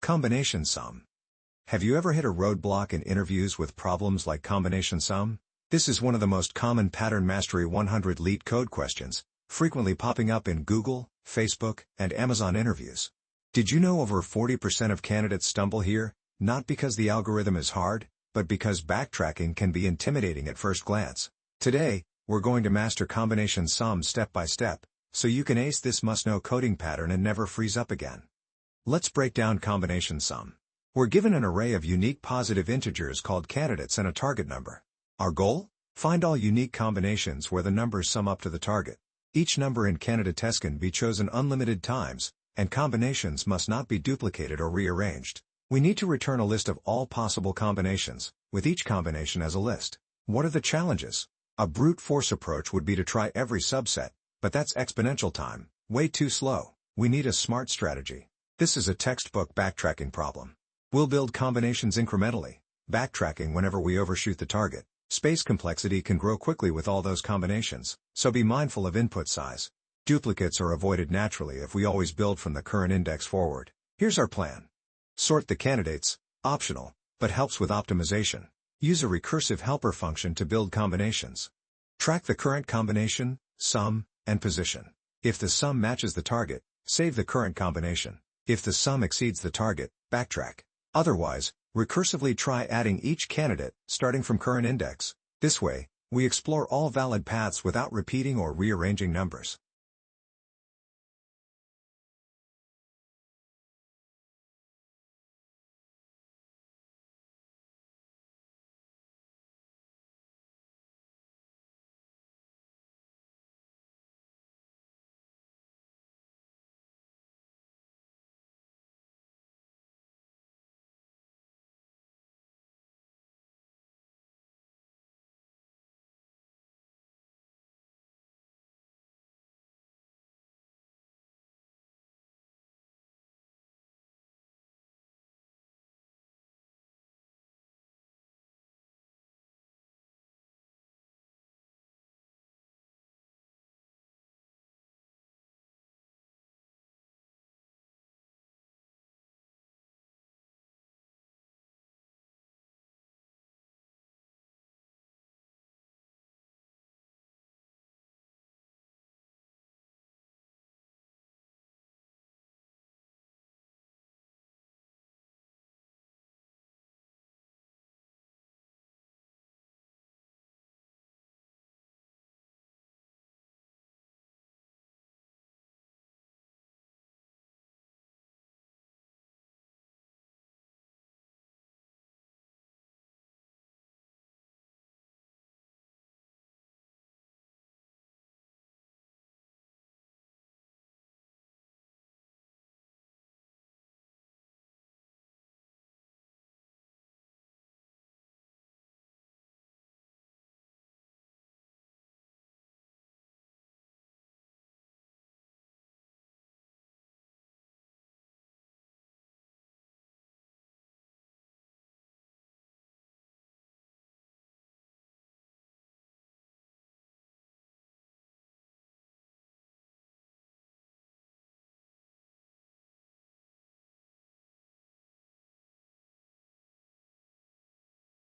Combination sum. Have you ever hit a roadblock in interviews with problems like combination sum? This is one of the most common Pattern Mastery 100 LeetCode questions, frequently popping up in Google, Facebook, and Amazon interviews. Did you know over 40% of candidates stumble here, not because the algorithm is hard, but because backtracking can be intimidating at first glance? Today, we're going to master combination sum step by step, so you can ace this must-know coding pattern and never freeze up again. Let's break down combination sum. We're given an array of unique positive integers called candidates and a target number. Our goal? Find all unique combinations where the numbers sum up to the target. Each number in candidate test can be chosen unlimited times, and combinations must not be duplicated or rearranged. We need to return a list of all possible combinations, with each combination as a list. What are the challenges? A brute force approach would be to try every subset, but that's exponential time, way too slow. We need a smart strategy. This is a textbook backtracking problem. We'll build combinations incrementally, backtracking whenever we overshoot the target. Space complexity can grow quickly with all those combinations, so be mindful of input size. Duplicates are avoided naturally if we always build from the current index forward. Here's our plan. Sort the candidates, optional, but helps with optimization. Use a recursive helper function to build combinations. Track the current combination, sum, and position. If the sum matches the target, save the current combination. If the sum exceeds the target, backtrack. Otherwise, recursively try adding each candidate, starting from current index. This way, we explore all valid paths without repeating or rearranging numbers.